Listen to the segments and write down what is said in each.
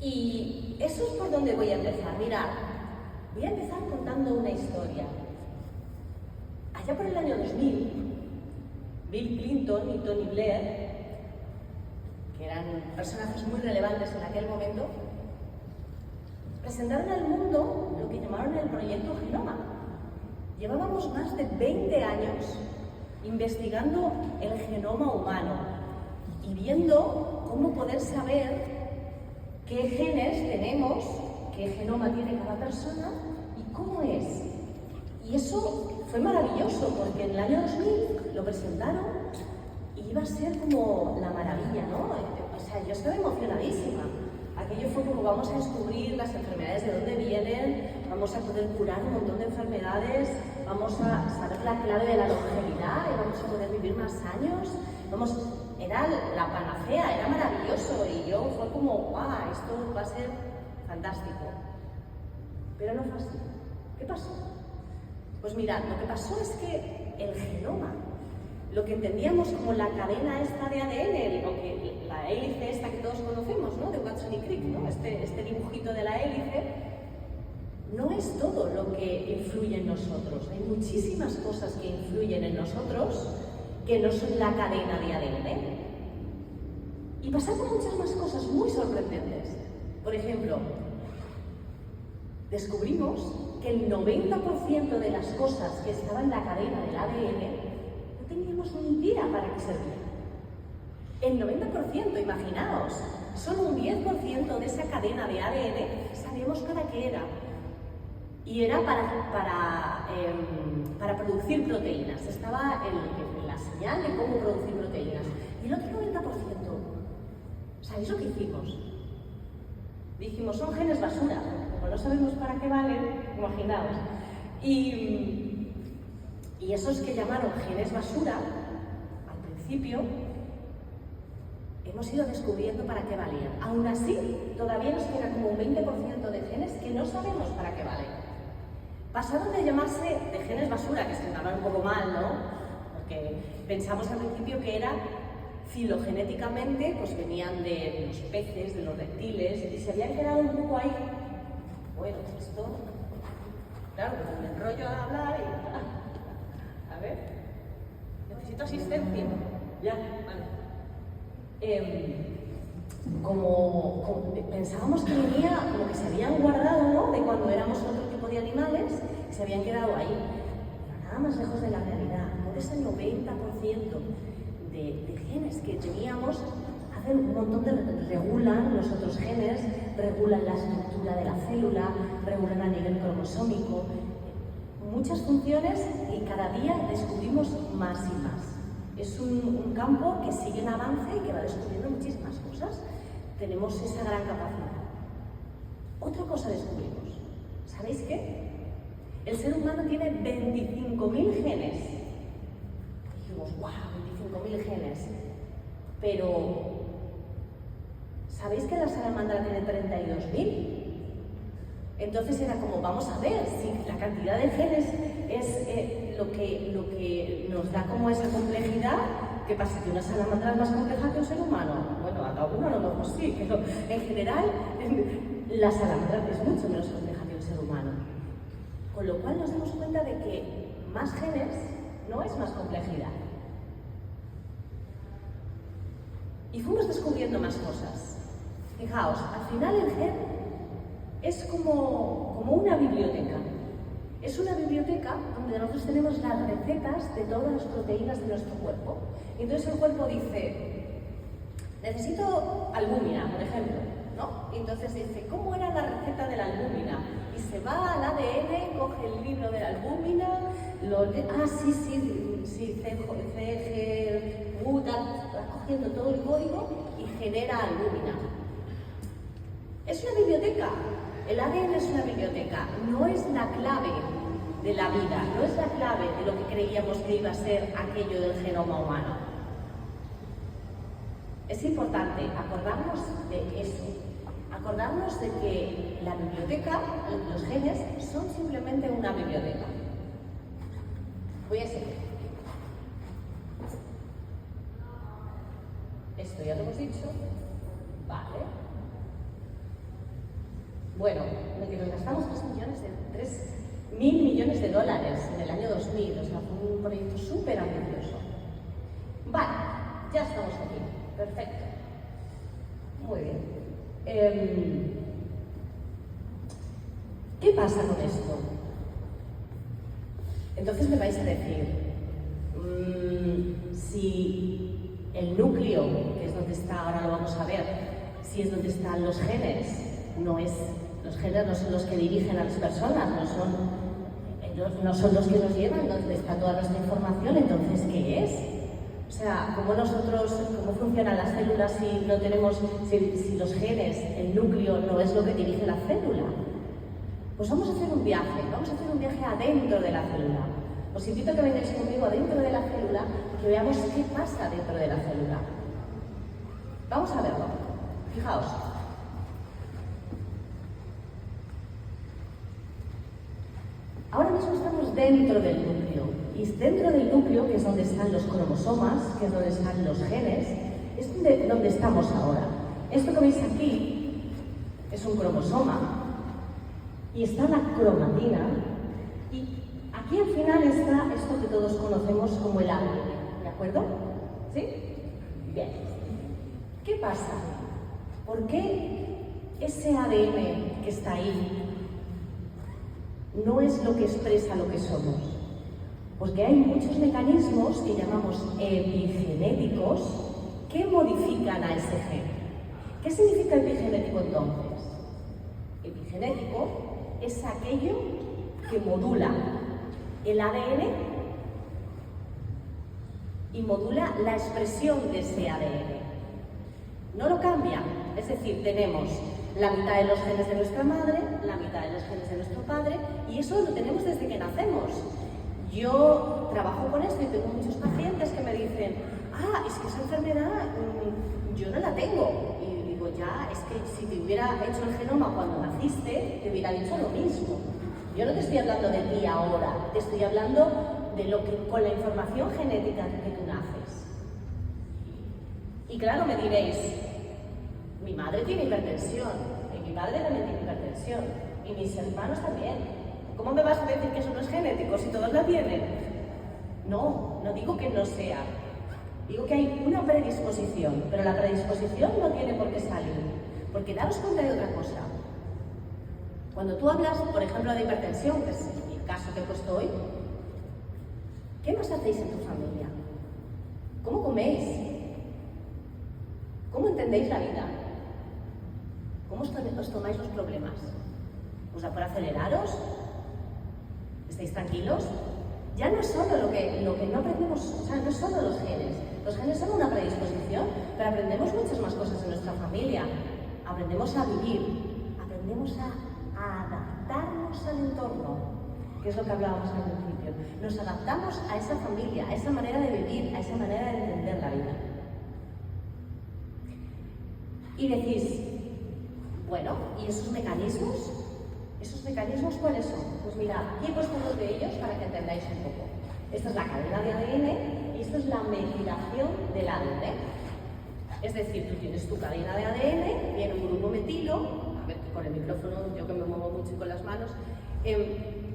Y eso es por donde voy a empezar. Mirad, voy a empezar contando una historia. Allá por el año 2000, Bill Clinton y Tony Blair, que eran personajes muy relevantes en aquel momento, presentaron al mundo lo que llamaron el Proyecto Genoma. Llevábamos más de 20 años investigando el genoma humano y viendo cómo poder saber qué genes tenemos, qué genoma tiene cada persona y cómo es. Y eso fue maravilloso porque en el año 2000 lo presentaron y iba a ser como la maravilla, ¿no? O sea, yo estaba emocionadísima. Aquello fue como vamos a descubrir las enfermedades de dónde vienen, vamos a poder curar un montón de enfermedades, vamos a saber la clave de la longevidad y vamos a poder vivir más años. Era la panacea, era maravilloso y yo fue como, ¡guau! Esto va a ser fantástico. Pero no fue así. ¿Qué pasó? Pues mirad, lo que pasó es que el genoma, lo que entendíamos como la cadena esta de ADN, la hélice esta que todos conocemos, ¿no? De Watson y Crick, ¿no? Este dibujito de la hélice, no es todo lo que influye en nosotros. Hay muchísimas cosas que influyen en nosotros que no son la cadena de ADN. Y pasaron muchas más cosas muy sorprendentes. Por ejemplo, descubrimos que el 90% de las cosas que estaban en la cadena del ADN no teníamos ni idea para qué servían. El 90%, imaginaos, solo un 10% de esa cadena de ADN sabíamos para qué era. Y era para producir proteínas. Estaba en la señal de cómo producir proteínas. Y el otro 90%, ¿sabéis lo que hicimos? Dijimos, son genes basura. Como no sabemos para qué valen, imaginaos. Y esos que llamaron genes basura, al principio, hemos ido descubriendo para qué valían. Aún así, todavía nos queda como un 20% de genes que no sabemos para qué valen. Pasaron de llamarse de genes basura, que se llamaban un poco mal, ¿no? Porque pensamos al principio que era filogenéticamente, pues venían de los peces, de los reptiles, y se habían quedado un poco ahí. Bueno, esto, claro, pues me enrollo a hablar y... A ver, necesito asistencia. Ya, vale. Pensábamos que venía, como que se habían guardado, ¿no? De cuando éramos otro tipo de animales, y se habían quedado ahí. Pero nada más lejos de la realidad. Por ese 90% de genes que teníamos, hacen un montón regulan los otros genes, regulan la estructura de la célula, regulan a nivel cromosómico, muchas funciones y cada día descubrimos más y más. Es un campo que sigue en avance y que va descubriendo muchísimas cosas. Tenemos esa gran capacidad. Otra cosa descubrimos. ¿Sabéis qué? El ser humano tiene 25.000 genes. Dijimos, ¡wow! 25.000 genes. Pero, ¿sabéis que la salamandra tiene 32.000? Entonces era como, vamos a ver si la cantidad de genes es lo que nos da como esa complejidad. ¿Qué pasa? ¿Que una salamandra es más compleja que un ser humano? Bueno, a alguno a lo mejor sí, pero en general la salamandra es mucho menos compleja que un ser humano. Con lo cual nos damos cuenta de que más genes no es más complejidad. Y fuimos descubriendo más cosas. Fijaos, al final el gen es como una biblioteca. Es una biblioteca donde nosotros tenemos las recetas de todas las proteínas de nuestro cuerpo. Y entonces el cuerpo dice, necesito albúmina, por ejemplo, ¿no? Y entonces dice, ¿cómo era la receta de la albúmina? Y se va al ADN, coge el libro de la albúmina, va cogiendo todo el código y genera albúmina. Es una biblioteca. El ADN es una biblioteca, no es la clave de la vida, no es la clave de lo que creíamos que iba a ser aquello del genoma humano. Es importante acordarnos de eso, acordarnos de que la biblioteca, los genes, son simplemente una biblioteca. Voy a seguir. Esto ya lo hemos dicho. Vale. Bueno, lo que nos gastamos 3.000 millones de dólares en el año 2000, o sea, fue un proyecto súper ambicioso. Vale, ya estamos aquí, perfecto. Muy bien. ¿Qué pasa con esto? Entonces me vais a decir, si el núcleo, que es donde está, ahora lo vamos a ver, si es donde están los genes, los genes no son los que dirigen a las personas, no son los que nos llevan, donde está toda nuestra información, entonces, ¿qué es? O sea, ¿cómo funcionan las células si no tenemos, si los genes, el núcleo no es lo que dirige la célula? Pues vamos a hacer un viaje adentro de la célula. Os invito a que vengáis conmigo adentro de la célula y que veamos qué pasa dentro de la célula. Vamos a verlo. Fijaos. Ahora mismo estamos dentro del núcleo. Y dentro del núcleo, que es donde están los cromosomas, que es donde están los genes, es donde estamos ahora. Esto que veis aquí es un cromosoma. Y está la cromatina, y aquí al final está esto que todos conocemos como el ADN, ¿de acuerdo? ¿Sí? Bien. ¿Qué pasa? ¿Por qué ese ADN que está ahí no es lo que expresa lo que somos? Porque hay muchos mecanismos que llamamos epigenéticos que modifican a ese gen. ¿Qué significa epigenético entonces? Epigenético es aquello que modula el ADN y modula la expresión de ese ADN. No lo cambia, es decir, tenemos la mitad de los genes de nuestra madre, la mitad de los genes de nuestro padre, y eso lo tenemos desde que nacemos. Yo trabajo con esto y tengo muchos pacientes que me dicen, es que esa enfermedad yo no la tengo. Y digo, ya, es que si te hubiera hecho el genoma cuando naciste, te hubiera dicho lo mismo. Yo no te estoy hablando de ti ahora, te estoy hablando de lo que con la información genética que tú naces. Y claro, me diréis, mi madre tiene hipertensión, y mi padre también tiene hipertensión, y mis hermanos también. ¿Cómo me vas a decir que eso no es genético si todos la tienen? No digo que no sea. Digo que hay una predisposición, pero la predisposición no tiene por qué salir. Porque daros cuenta de otra cosa. Cuando tú hablas, por ejemplo, de hipertensión, que es el caso que he puesto hoy, ¿qué más hacéis en tu familia? ¿Cómo coméis? ¿Cómo entendéis la vida? ¿Cómo os tomáis los problemas? ¿Os da por aceleraros? ¿Estáis tranquilos? Ya no es solo lo que no aprendemos, o sea, no es solo los genes. Los genes son una predisposición, pero aprendemos muchas más cosas en nuestra familia. Aprendemos a vivir, aprendemos a adaptarnos al entorno, que es lo que hablábamos al principio. Nos adaptamos a esa familia, a esa manera de vivir, a esa manera de entender la vida. Y decís, bueno, ¿y esos mecanismos? ¿Esos mecanismos cuáles son? Pues mirad, aquí he puesto dos de ellos para que entendáis un poco. Esta es la cadena de ADN y esto es la metilación del ADN. Es decir, tú tienes tu cadena de ADN, viene un grupo metilo, a ver, con el micrófono, yo que me muevo mucho y con las manos,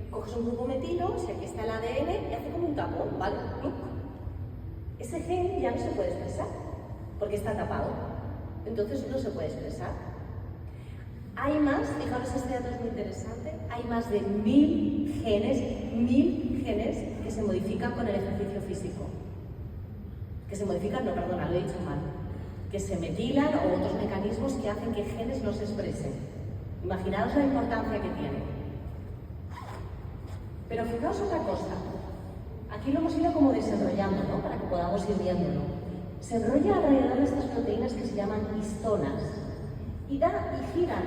coges un grupo metilo, si aquí está el ADN, y hace como un tapón, ¿vale? Ese gen ya no se puede expresar, porque está tapado. Entonces no se puede expresar. Hay más, fijaros, este dato es muy interesante, hay más de 1000 genes que se modifican con el ejercicio físico. Que se modifican, no, perdona, lo he dicho mal. Que se metilan o otros mecanismos que hacen que genes no se expresen. Imaginaos la importancia que tiene. Pero fijaos otra cosa. Aquí lo hemos ido como desarrollando, ¿no? Para que podamos ir viéndolo. Se enrolla alrededor de estas proteínas que se llaman histonas. Y giran,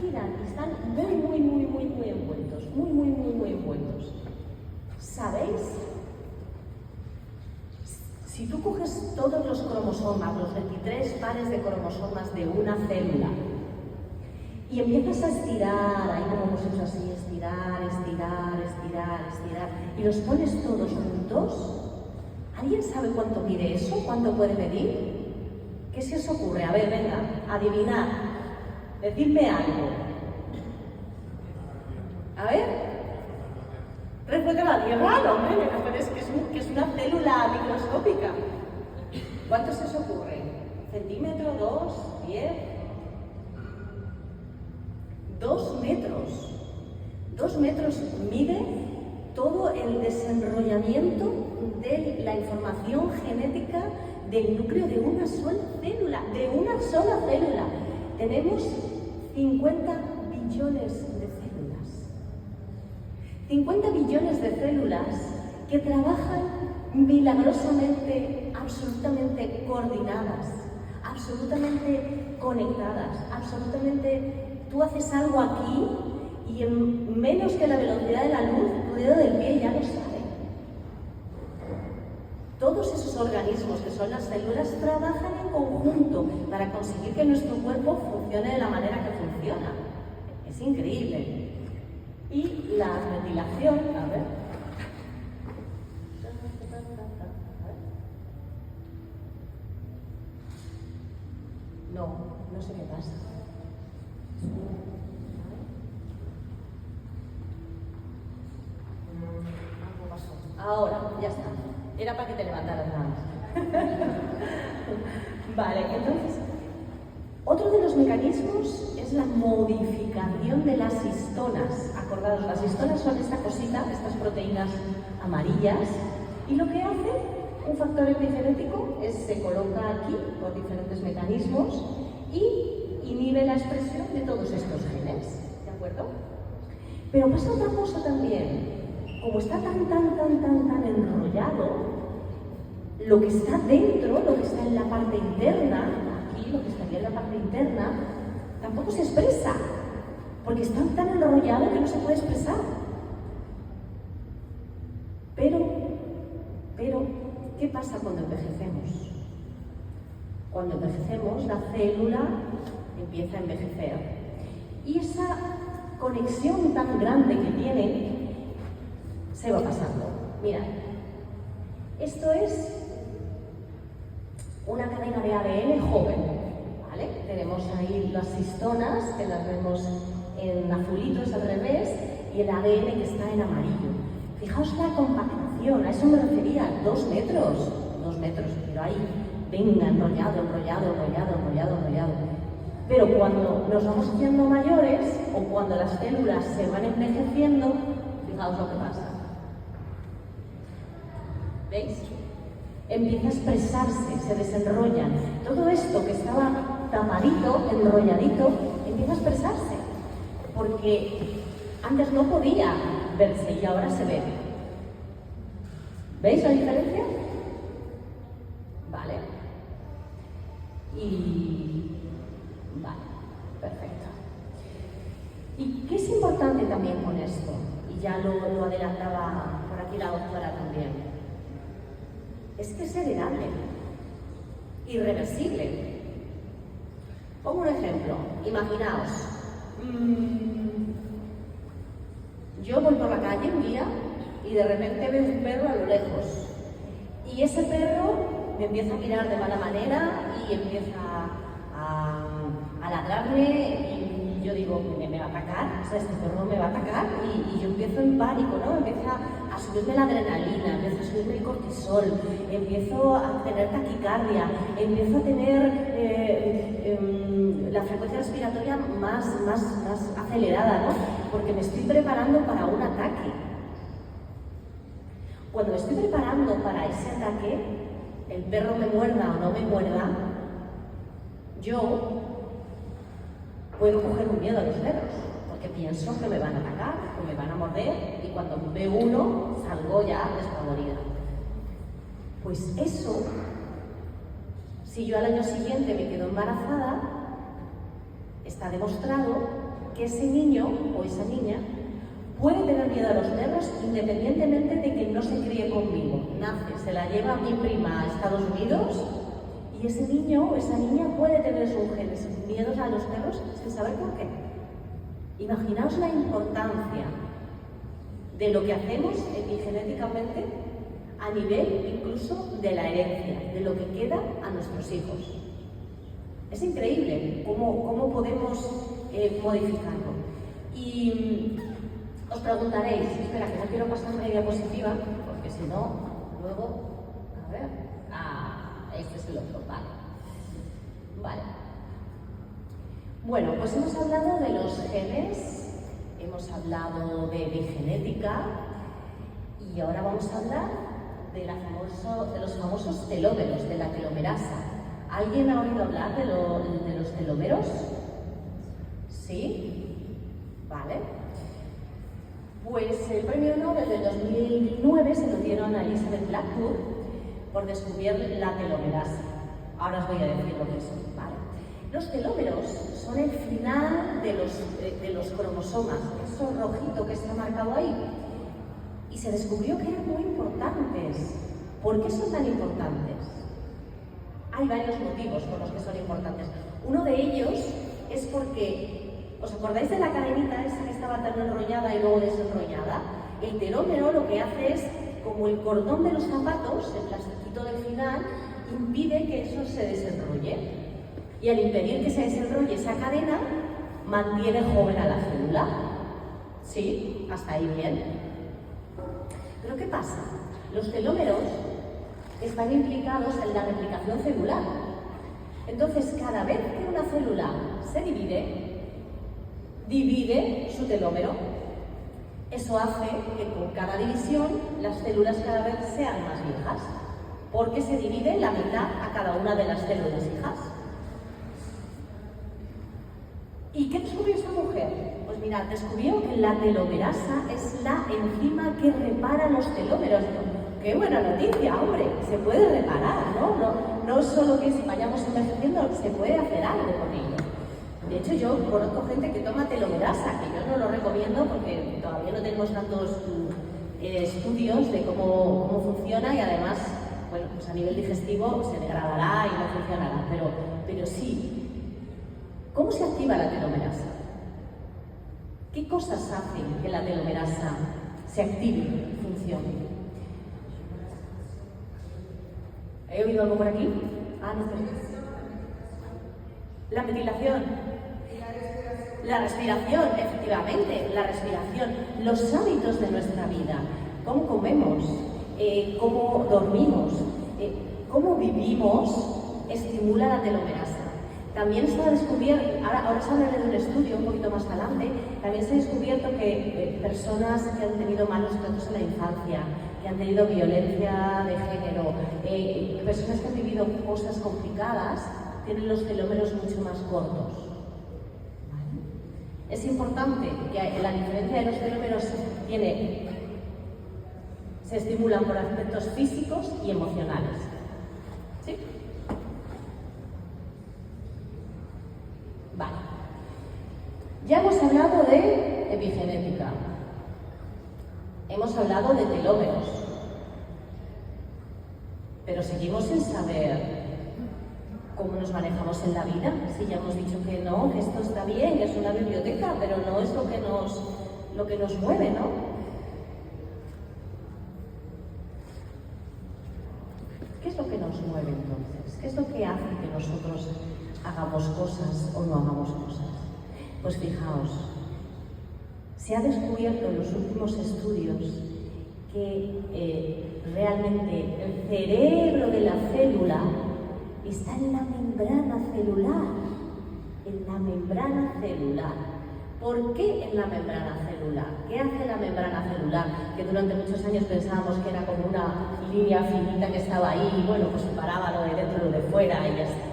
y están muy envueltos, muy envueltos. ¿Sabéis? Si tú coges todos los cromosomas, los 23 pares de cromosomas de una célula, y empiezas a estirar, ahí como hemos hecho así, estirar, y los pones todos juntos, ¿alguien sabe cuánto mide eso? ¿Cuánto puede medir? ¿Qué se os ocurre? A ver, venga, adivinad. Decidme algo. A ver. Refleja la Tierra, no, hombre, pero es que es una célula microscópica. ¿Cuánto se os ocurre? ¿Centímetro, 2, 10? 2 metros. 2 metros mide todo el desenrollamiento de la información genética del núcleo de una sola célula. De una sola célula. Tenemos 50 billones de células. 50 billones de células que trabajan milagrosamente, absolutamente coordinadas, absolutamente conectadas, absolutamente... Tú haces algo aquí y en menos que la velocidad de la luz, tu dedo del pie ya lo sabe. Todos esos organismos que son las células trabajan en conjunto para conseguir que nuestro cuerpo funcione de la manera que funciona. Es increíble. Y la ventilación, a ver. No sé qué pasa. Algo pasó. Ahora, ya está. Era para que te levantaras nada más. Vale, entonces, otro de los mecanismos es la modificación de las histonas. Acordaos, las histonas son esta cosita, estas proteínas amarillas, y lo que hace un factor epigenético es se coloca aquí por diferentes mecanismos y inhibe la expresión de todos estos genes, ¿de acuerdo? Pero pasa otra cosa también. Como está tan enrollado, lo que está dentro, lo que está en la parte interna, aquí, lo que estaría en la parte interna, tampoco se expresa, porque está tan enrollado que no se puede expresar. Pero, ¿qué pasa cuando envejecemos? Cuando envejecemos, la célula empieza a envejecer. Y esa conexión tan grande que tiene se va pasando. Mirad, esto es una cadena de ADN joven, ¿vale? Tenemos ahí las histonas, que las vemos en azulitos al revés, y el ADN que está en amarillo. Fijaos la compactación, a eso me refería, 2 metros, pero ahí, venga, enrollado. Pero cuando nos vamos haciendo mayores, o cuando las células se van envejeciendo, fijaos lo que pasa. ¿Veis? Empieza a expresarse, se desenrollan. Todo esto que estaba tapadito, enrolladito, empieza a expresarse. Porque antes no podía verse y ahora se ve. ¿Veis la diferencia? Vale. Vale, perfecto. ¿Y qué es importante también con esto? Y ya lo adelantaba por aquí la doctora también. Es que es heredable, irreversible. Pongo un ejemplo. Imaginaos, yo voy por la calle un día y de repente veo un perro a lo lejos. Y ese perro me empieza a mirar de mala manera y empieza a ladrarme y yo digo, me va a atacar, o sea, este perro me va a atacar y yo empiezo en pánico, ¿no? Empieza a subirme la adrenalina, empieza a subirme el cortisol, empiezo a tener taquicardia, empiezo a tener la frecuencia respiratoria más acelerada, ¿no? Porque me estoy preparando para un ataque. Cuando me estoy preparando para ese ataque, el perro me muerda o no me muerda, yo puedo coger un miedo a los perros, porque pienso que me van a atacar, que me van a morder, y cuando veo uno, salgo ya despavorida. Pues eso, si yo al año siguiente me quedo embarazada, está demostrado que ese niño o esa niña puede tener miedo a los perros independientemente de que no se críe conmigo. Nace, se la lleva mi prima a Estados Unidos y ese niño o esa niña puede tener sus genes miedos a los perros sin saber por qué. Imaginaos la importancia de lo que hacemos epigenéticamente a nivel incluso de la herencia, de lo que queda a nuestros hijos. Es increíble cómo podemos modificarlo. Y Os preguntaréis, espera, que no quiero pasar una diapositiva, porque si no, luego, a ver, este es el otro, vale. Vale. Bueno, pues hemos hablado de los genes, hemos hablado de epigenética y ahora vamos a hablar de los famosos telómeros, de la telomerasa. ¿Alguien ha oído hablar de los telómeros? ¿Sí? Vale. Pues el premio Nobel del 2009 se lo dieron a Elizabeth Blackwood por descubrir la telomerasa. Ahora os voy a decir lo que son. Vale. Los telómeros son el final de los cromosomas, eso rojito que está marcado ahí. Y se descubrió que eran muy importantes. ¿Por qué son tan importantes? Hay varios motivos por los que son importantes. Uno de ellos es porque, ¿os acordáis de la cadenita esa que estaba tan enrollada y luego desenrollada? El telómero lo que hace es, como el cordón de los zapatos, el plastiquito del final, impide que eso se desenrolle. Y al impedir que se desenrolle esa cadena, mantiene joven a la célula. ¿Sí? ¿Hasta ahí bien? Pero ¿qué pasa? Los telómeros están implicados en la replicación celular. Entonces, cada vez que una célula se divide su telómero. Eso hace que con cada división las células cada vez sean más viejas, porque se divide la mitad a cada una de las células hijas. ¿Y qué descubrió esta mujer? Pues mirad, descubrió que la telomerasa es la enzima que repara los telómeros. ¡Qué buena noticia, hombre! Se puede reparar, ¿no? No solo que si vayamos envejeciendo, se puede hacer algo con ello. De hecho, yo conozco gente que toma telomerasa, que yo no lo recomiendo porque todavía no tenemos tantos estudios de cómo funciona y además, bueno, pues a nivel digestivo se degradará y no funcionará, pero sí. ¿Cómo se activa la telomerasa? ¿Qué cosas hacen que la telomerasa se active y funcione? ¿He oído algo por aquí? No. La metilación. La respiración, efectivamente, la respiración. Los hábitos de nuestra vida. Cómo comemos, cómo dormimos, cómo vivimos, estimula la telomerasa. También se ha descubierto, ahora os hablaré de un estudio un poquito más adelante, también se ha descubierto que personas que han tenido malos tratos en la infancia, que han tenido violencia de género, personas que han vivido cosas complicadas, tienen los telómeros mucho más cortos. ¿Vale? Es importante que la diferencia de los telómeros se estimulan por aspectos físicos y emocionales. ¿Sí? Vale. Ya hemos hablado de epigenética. Hemos hablado de telómeros. Pero seguimos sin saber cómo nos manejamos en la vida. Si ya hemos dicho que no, que esto está bien, que es una biblioteca, pero no es lo que nos mueve, ¿no? ¿Qué es lo que nos mueve entonces? ¿Qué es lo que hace que nosotros hagamos cosas o no hagamos cosas? Pues fijaos, se ha descubierto en los últimos estudios que realmente el cerebro de la célula está en la membrana celular. En la membrana celular. ¿Por qué en la membrana celular? ¿Qué hace la membrana celular? Que durante muchos años pensábamos que era como una línea finita que estaba ahí y bueno, pues separaba lo de dentro y lo de fuera y ya está.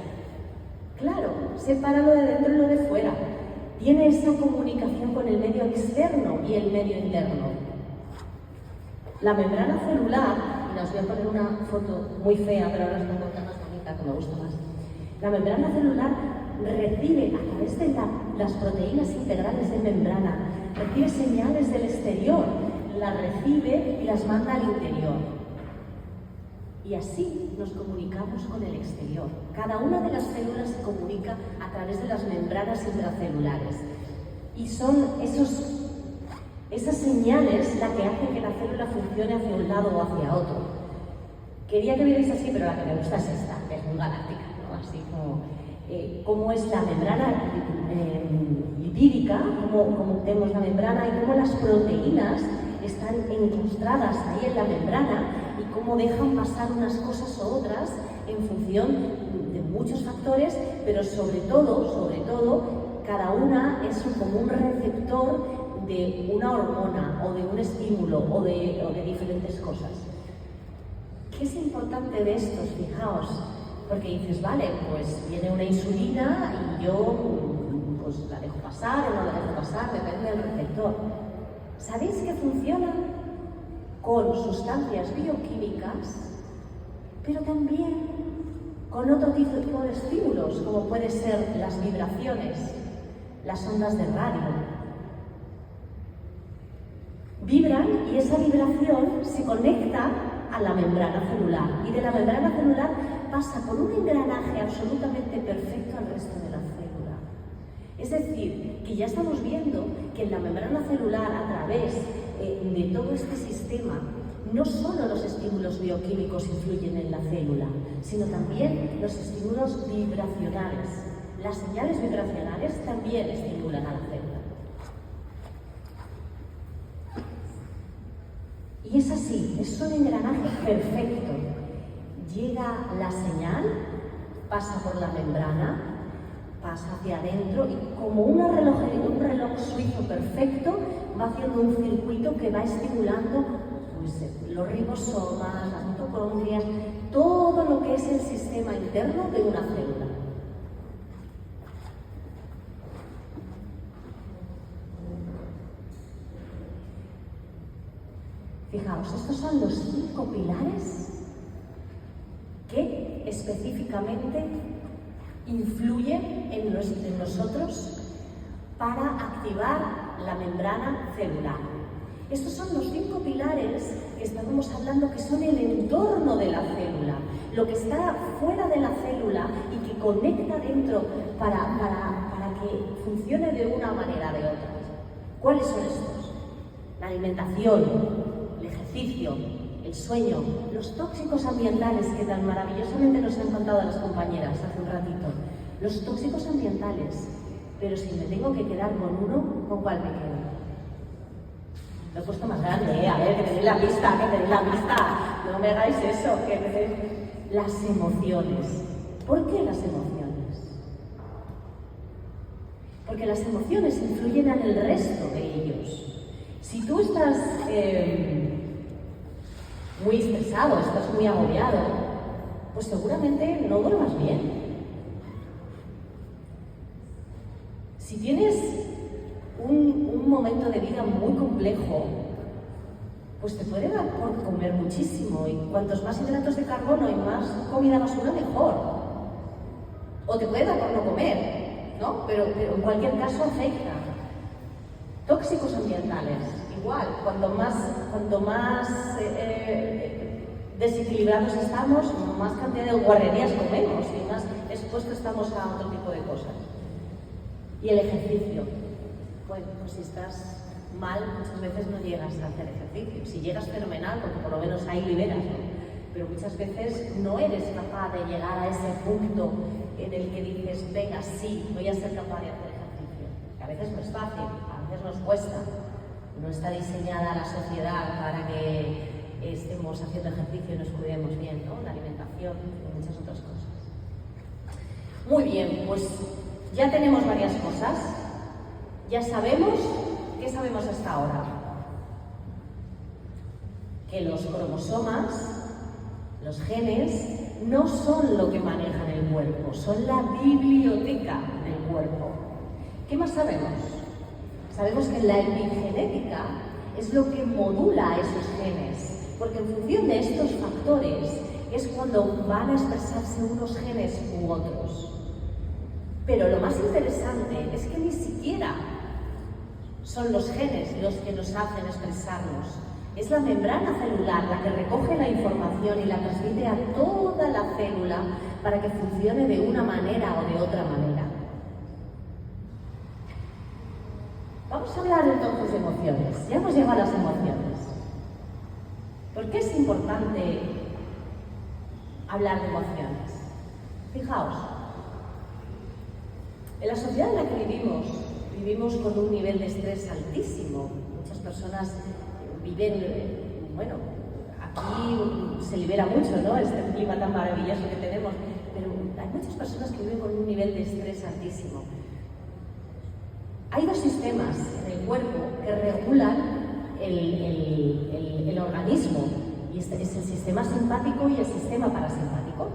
Claro, separa lo de dentro y lo de fuera. Tiene esa comunicación con el medio externo y el medio interno. La membrana celular, y os voy a poner una foto muy fea, pero ahora os pongo otra más bonita que me gusta más. La membrana celular recibe a través de las proteínas integrales de membrana, recibe señales del exterior, las recibe y las manda al interior. Y así nos comunicamos con el exterior. Cada una de las células se comunica a través de las membranas intracelulares. Y son esas señales las que hacen que la célula funcione hacia un lado o hacia otro. Quería que vierais así, pero la que me gusta es esta, que es muy galáctica, ¿no? Así como cómo es la membrana lipídica vírica, cómo tenemos la membrana y cómo las proteínas están incrustadas ahí en la membrana y cómo dejan pasar unas cosas u otras en función de muchos factores, pero sobre todo, cada una es como un receptor de una hormona o de un estímulo o de diferentes cosas. ¿Qué es importante de esto? Fijaos, porque dices, vale, pues viene una insulina y yo pues la dejo pasar o no la dejo pasar, depende del receptor. ¿Sabéis que funciona con sustancias bioquímicas, pero también con otro tipo de estímulos, como pueden ser las vibraciones, las ondas de radio? Vibran y esa vibración se conecta a la membrana celular y de la membrana celular pasa por un engranaje absolutamente perfecto al resto de la célula. Es decir, que ya estamos viendo que en la membrana celular, a través de todo este sistema, no solo los estímulos bioquímicos influyen en la célula, sino también los estímulos vibracionales. Las señales vibracionales también estimulan a la célula. Y es así, es un engranaje perfecto. Llega la señal, pasa por la membrana, pasa hacia adentro y como un reloj suizo perfecto va haciendo un circuito que va estimulando pues, los ribosomas, las mitocondrias, todo lo que es el sistema interno de una célula. Fijaos, estos son los 5 pilares que específicamente influyen en nosotros para activar la membrana celular. Estos son los 5 pilares que estábamos hablando, que son el entorno de la célula, lo que está fuera de la célula y que conecta dentro para que funcione de una manera o de otra. ¿Cuáles son estos? La alimentación, el ejercicio, el sueño, los tóxicos ambientales que tan maravillosamente nos han contado las compañeras hace un ratito. Los tóxicos ambientales, pero si me tengo que quedar con uno, ¿con cuál me quedo? Lo he puesto más grande, a ver, que tenéis la pista, no me hagáis eso, Las emociones. ¿Por qué las emociones? Porque las emociones influyen en el resto de ellos. Si tú estás muy estresado, estás muy agobiado, pues seguramente no duermas bien. Si tienes un momento de vida muy complejo, pues te puede dar por comer muchísimo y cuantos más hidratos de carbono y más comida basura, mejor. O te puede dar por no comer, ¿no? Pero en cualquier caso afecta. Tóxicos ambientales, igual, cuanto más desequilibrados estamos, más cantidad de guarrerías comemos y más expuestos estamos a otro tipo de cosas. Y el ejercicio. Bueno, pues si estás mal, muchas veces no llegas a hacer ejercicio. Si llegas, fenomenal, porque por lo menos ahí liberas, ¿no? Pero muchas veces no eres capaz de llegar a ese punto en el que dices, venga, sí, voy a ser capaz de hacer ejercicio. Que a veces no es fácil, a veces nos cuesta. No está diseñada la sociedad para que estemos haciendo ejercicio y nos cuidemos bien, ¿no? La alimentación y muchas otras cosas. Muy bien, pues ya tenemos varias cosas. Ya sabemos, ¿qué sabemos hasta ahora? Que los cromosomas, los genes, no son lo que manejan el cuerpo, son la biblioteca del cuerpo. ¿Qué más sabemos? Sabemos que la epigenética es lo que modula esos genes, porque en función de estos factores es cuando van a expresarse unos genes u otros. Pero lo más interesante es que ni siquiera son los genes los que nos hacen expresarnos. Es la membrana celular la que recoge la información y la transmite a toda la célula para que funcione de una manera o de otra manera. Vamos a hablar entonces de emociones. Ya hemos llegado a las emociones. ¿Por qué es importante hablar de emociones? Fijaos, en la sociedad en la que vivimos vivimos con un nivel de estrés altísimo. Muchas personas viven, bueno, aquí se libera mucho, ¿no? Este clima tan maravilloso que tenemos, pero hay muchas personas que viven con un nivel de estrés altísimo. Hay dos sistemas en el cuerpo que regulan el organismo, y este es el sistema simpático y el sistema parasimpático.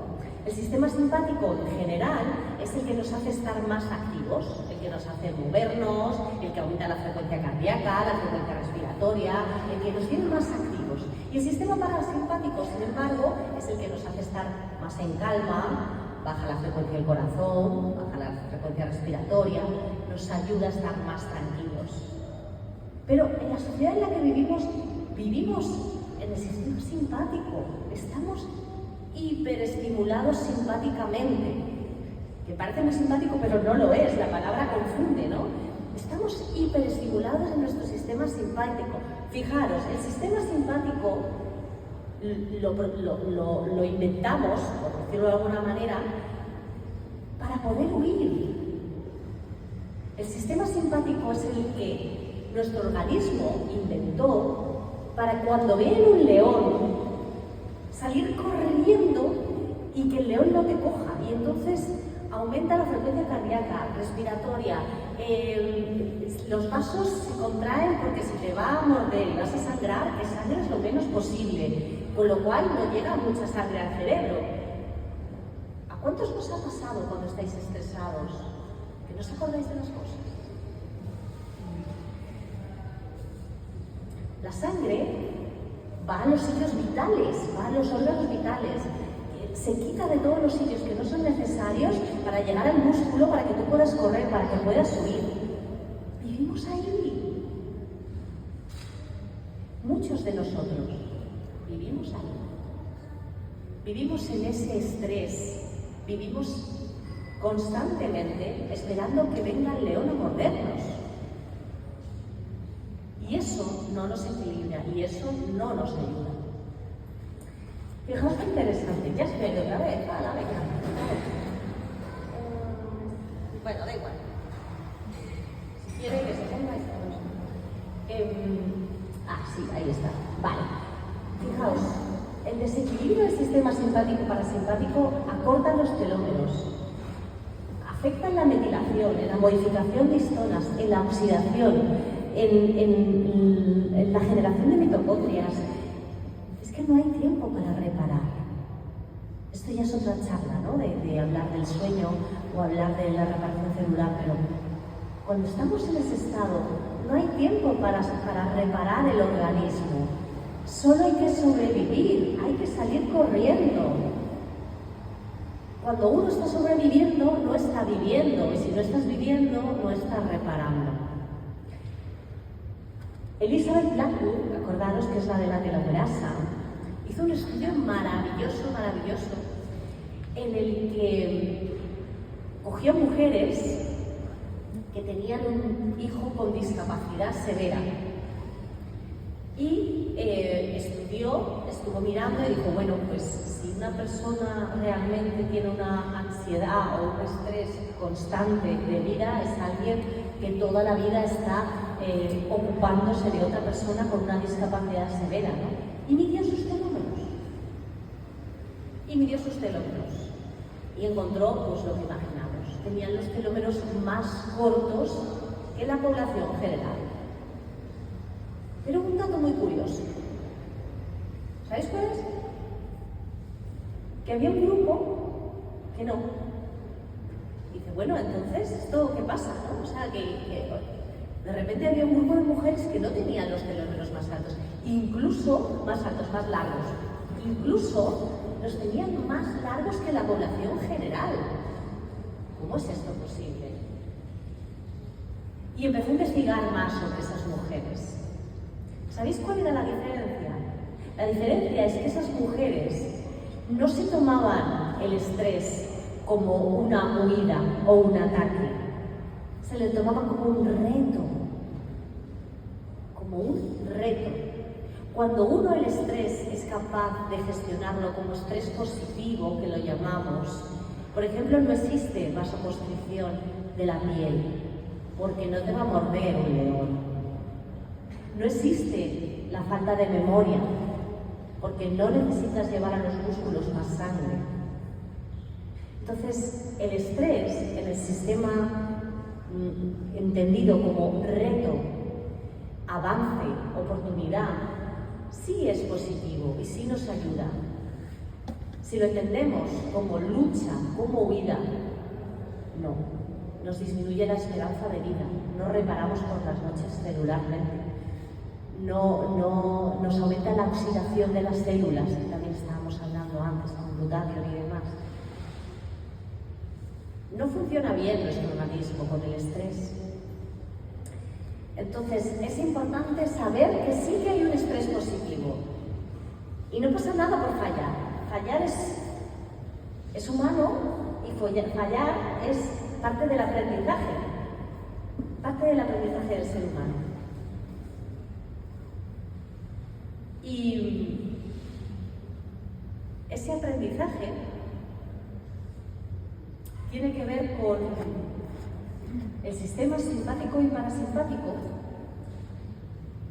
El sistema simpático en general es el que nos hace estar más activos, el que nos hace movernos, el que aumenta la frecuencia cardíaca, la frecuencia respiratoria, el que nos tiene más activos. Y el sistema parasimpático, sin embargo, es el que nos hace estar más en calma, baja la frecuencia del corazón, baja la frecuencia respiratoria, nos ayuda a estar más tranquilos. Pero en la sociedad en la que vivimos en el sistema simpático, estamos hiperestimulados simpáticamente, que parece muy simpático pero no lo es, la palabra confunde, ¿no? Estamos hiperestimulados en nuestro sistema simpático. Fijaros, el sistema simpático lo inventamos, por decirlo de alguna manera, para poder huir. El sistema simpático es el que nuestro organismo inventó para cuando viene un león, salir corriendo y que el león no te coja, y entonces aumenta la frecuencia cardíaca, respiratoria, los vasos se contraen porque si te va a morder y vas a sangrar, que sangres lo menos posible, con lo cual no llega mucha sangre al cerebro. ¿A cuántos os ha pasado cuando estáis estresados que no os acordáis de las cosas? La sangre va a los sitios vitales, va a los órganos vitales, se quita de todos los sitios que no son necesarios para llegar al músculo, para que tú puedas correr, para que puedas subir. Vivimos ahí. Muchos de nosotros vivimos ahí. Vivimos en ese estrés, vivimos constantemente esperando que venga el león a mordernos. Y eso no nos equilibra y eso no nos ayuda. Fijaos qué interesante, ya se ve otra vez, venga. Bueno, da igual. Si quiere que se ponga esta sí, ahí está. Vale. Fijaos, el desequilibrio del sistema simpático-parasimpático acorta los telómeros, afecta en la metilación, en la modificación de histonas, en la oxidación, en la generación de mitocondrias. Es que no hay tiempo para reparar. Esto ya es otra charla, ¿no? De hablar del sueño o hablar de la reparación celular, pero cuando estamos en ese estado no hay tiempo para reparar el organismo. Solo hay que sobrevivir, hay que salir corriendo. Cuando uno está sobreviviendo, no está viviendo, y si no estás viviendo, no estás reparando. Elizabeth Blackwood, acordaros que es la de la telomerasa, hizo un estudio maravilloso, en el que cogió mujeres que tenían un hijo con discapacidad severa y estuvo mirando y dijo, bueno, pues si una persona realmente tiene una ansiedad o un estrés constante de vida, es alguien que toda la vida está ocupándose de otra persona con una discapacidad severa, ¿no? Y midió sus telómeros. Y encontró pues lo que imaginamos. Tenían los telómeros más cortos que la población general. Pero un dato muy curioso. ¿Sabéis cuál es? Que había un grupo que no. Dice, bueno, entonces, ¿esto qué pasa, no? O sea, que de repente había un grupo de mujeres que no tenían los telómeros más altos, incluso más altos, más largos. Incluso los tenían más largos que la población general. ¿Cómo es esto posible? Y empecé a investigar más sobre esas mujeres. ¿Sabéis cuál era la diferencia? La diferencia es que esas mujeres no se tomaban el estrés como una huida o un ataque. Se le tomaban como un reto. Como un reto. Cuando uno el estrés es capaz de gestionarlo como estrés positivo, que lo llamamos, por ejemplo, no existe vasoconstricción de la piel. porque no te va a morder un león. No existe la falta de memoria, porque no necesitas llevar a los músculos más sangre. Entonces, el estrés en el sistema entendido como reto, avance, oportunidad, sí es positivo y sí nos ayuda. Si lo entendemos como lucha, como huida, no, nos disminuye la esperanza de vida, no reparamos por las noches celularmente, no nos aumenta la oxidación de las células, que también estábamos hablando antes con glutatión y demás. No funciona bien nuestro organismo con el estrés. Entonces, es importante saber que sí que hay un estrés positivo. Y no pasa nada por fallar. Fallar es humano y fallar es parte del aprendizaje. Parte del aprendizaje del ser humano. Y ese aprendizaje tiene que ver con el sistema simpático y parasimpático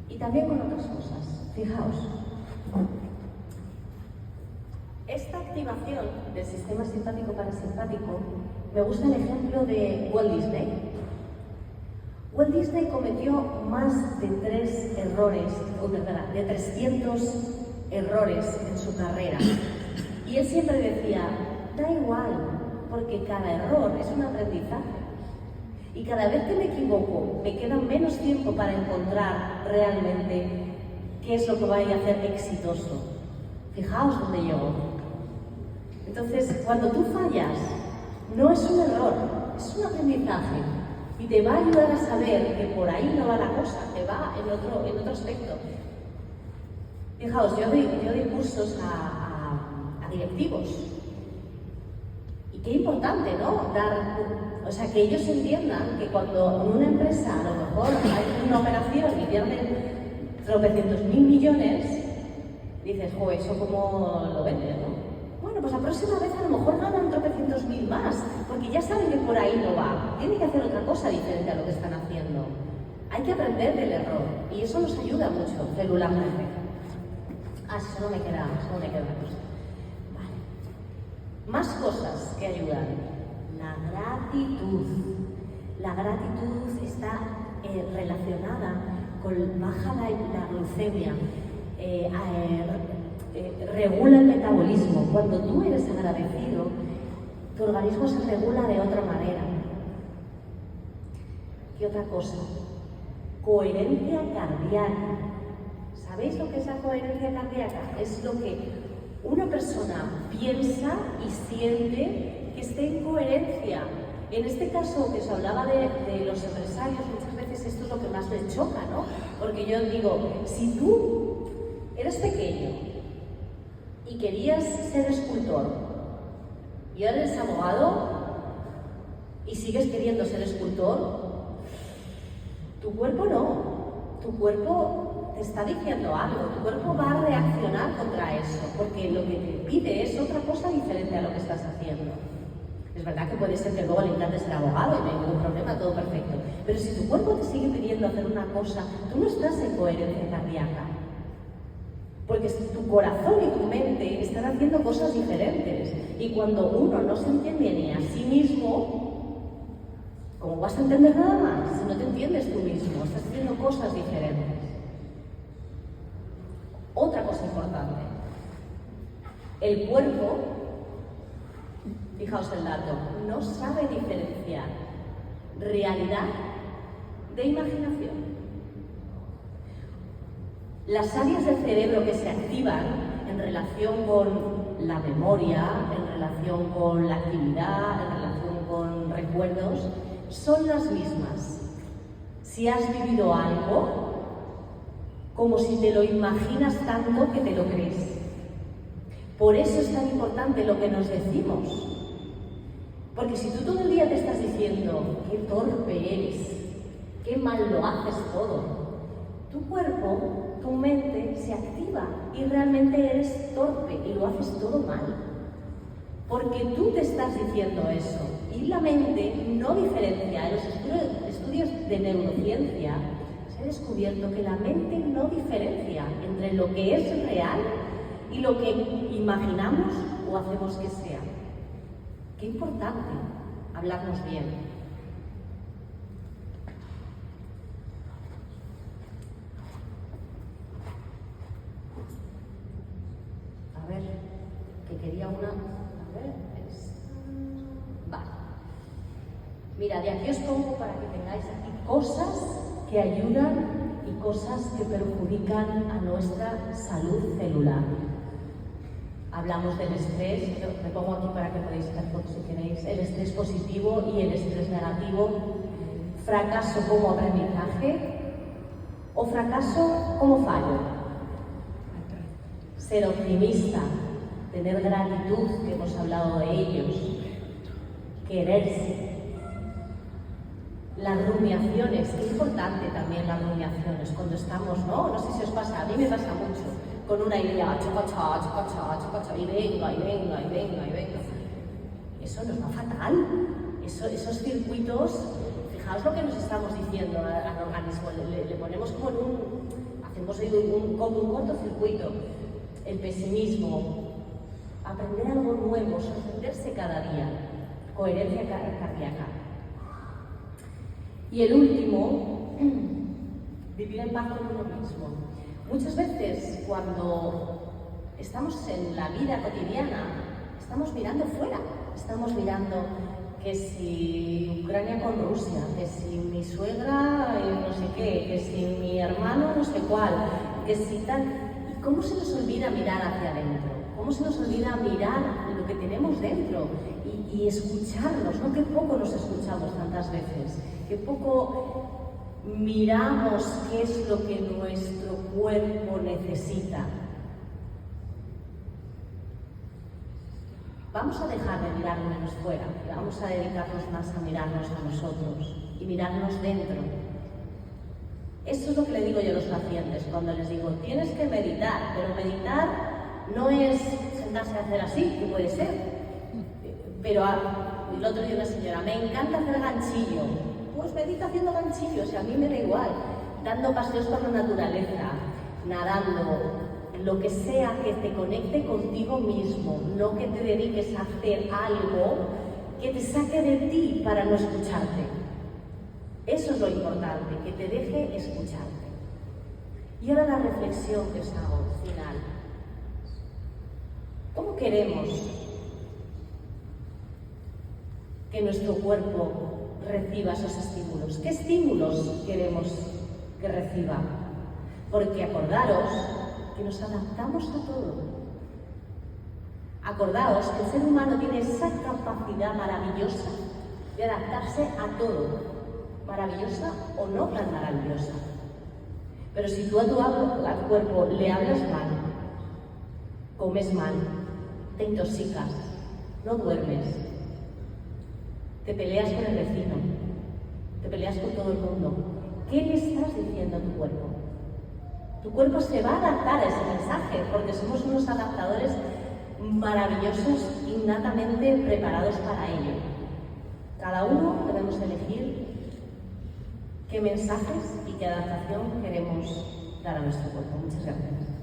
y también con otras cosas. Fijaos, esta activación del sistema simpático-parasimpático, me gusta el ejemplo de Walt Disney. Walt Disney cometió más de 300 errores en su carrera y él siempre decía, da igual, porque cada error es un aprendizaje. Y cada vez que me equivoco, me queda menos tiempo para encontrar realmente qué es lo que vaya a hacer exitoso. Fijaos dónde llegó. Entonces, cuando tú fallas, no es un error, es un aprendizaje. Y te va a ayudar a saber que por ahí no va la cosa, que va en otro aspecto. Fijaos, yo doy cursos a directivos. Qué importante, ¿no? Que ellos entiendan que cuando en una empresa a lo mejor hay una operación y pierden tropecientos mil millones, dices, jo, ¿eso cómo lo vendes, no? Bueno, pues la próxima vez a lo mejor ganan tropecientos mil más, porque ya saben que por ahí no va. Tienen que hacer otra cosa diferente a lo que están haciendo. Hay que aprender del error y eso nos ayuda mucho celularmente. Si eso no me queda una cosa. Más cosas que ayudan. La gratitud. La gratitud está relacionada con baja la glucemia, regula el metabolismo. Cuando tú eres agradecido, tu organismo se regula de otra manera. ¿Qué otra cosa? Coherencia cardíaca. ¿Sabéis lo que es la coherencia cardíaca? Es lo que una persona piensa y siente que esté en coherencia. En este caso que os hablaba de los empresarios, muchas veces esto es lo que más les choca, ¿no? Porque yo digo, si tú eres pequeño y querías ser escultor y ahora eres abogado y sigues queriendo ser escultor, tu cuerpo no, tu cuerpo te está diciendo algo, tu cuerpo va a reaccionar contra eso, porque lo que te pide es otra cosa diferente a lo que estás haciendo. Es verdad que puede ser que luego le encante ser abogado y no hay ningún problema, todo perfecto, pero si tu cuerpo te sigue pidiendo hacer una cosa, tú no estás en coherencia cardíaca, porque tu corazón y tu mente están haciendo cosas diferentes, y cuando uno no se entiende ni a sí mismo, ¿cómo vas a entender nada más? Si no te entiendes tú mismo, estás haciendo cosas diferentes. Otra cosa importante, el cuerpo, fijaos el dato, no sabe diferenciar realidad de imaginación. Las áreas del cerebro que se activan en relación con la memoria, en relación con la actividad, en relación con recuerdos, son las mismas. Si has vivido algo, como si te lo imaginas tanto que te lo crees. Por eso es tan importante lo que nos decimos. Porque si tú todo el día te estás diciendo, qué torpe eres, qué mal lo haces todo, tu cuerpo, tu mente se activa y realmente eres torpe y lo haces todo mal. Porque tú te estás diciendo eso y la mente no diferencia. En los estudios estudios de neurociencia se ha descubierto que la mente no diferencia entre lo que es real y lo que imaginamos o hacemos que sea. Qué importante hablarnos bien. A ver, que quería una... A ver, vale. Mira, de aquí os pongo para que tengáis aquí cosas que ayudan y cosas que perjudican a nuestra salud celular. Hablamos del estrés, me pongo aquí para que podáis hacer fotos si queréis, el estrés positivo y el estrés negativo, fracaso como aprendizaje o fracaso como fallo. Ser optimista, tener gratitud, que hemos hablado de ellos, quererse. Las rumiaciones, es importante también las rumiaciones cuando estamos, no sé si os pasa, a mí me pasa mucho, con una idea, y venga. Eso nos va fatal. Esos circuitos, fijaos lo que nos estamos diciendo al organismo, le ponemos como en hacemos como un cortocircuito. El pesimismo, aprender algo nuevo, sorprenderse cada día, coherencia cardíaca. Y el último, vivir en paz con uno mismo. Muchas veces cuando estamos en la vida cotidiana, estamos mirando fuera, estamos mirando que si Ucrania con Rusia, que si mi suegra no sé qué, que si mi hermano no sé cuál, que si tal... ¿Cómo se nos olvida mirar hacia adentro? ¿Cómo se nos olvida mirar lo que tenemos dentro y escucharnos? ¿No? Qué poco nos escuchamos tantas veces, qué poco miramos qué es lo que nuestro cuerpo necesita. Vamos a dejar de mirar menos fuera, vamos a dedicarnos más a mirarnos a nosotros y mirarnos dentro. Eso es lo que le digo yo a los pacientes cuando les digo, tienes que meditar, pero meditar no es sentarse a hacer así, que puede ser. Pero el otro día una señora, me encanta hacer ganchillo. Pues medita haciendo ganchillo, o sea, a mí me da igual. Dando paseos por la naturaleza, nadando, lo que sea que te conecte contigo mismo, no que te dediques a hacer algo que te saque de ti para no escucharte. Eso es lo importante, que te deje escucharte. Y ahora la reflexión que os hago, final. ¿Cómo queremos que nuestro cuerpo reciba esos estímulos? ¿Qué estímulos queremos que reciba? Porque acordaros que nos adaptamos a todo. Acordaos que el ser humano tiene esa capacidad maravillosa de adaptarse a todo. Maravillosa o no tan maravillosa. Pero si tú a tu cuerpo le hablas mal, comes mal, te intoxicas, no duermes, te peleas con el vecino, te peleas con todo el mundo, ¿qué le estás diciendo a tu cuerpo? Tu cuerpo se va a adaptar a ese mensaje porque somos unos adaptadores maravillosos, innatamente preparados para ello. Cada uno debemos elegir qué mensajes y qué adaptación queremos dar a nuestro cuerpo. Muchas gracias.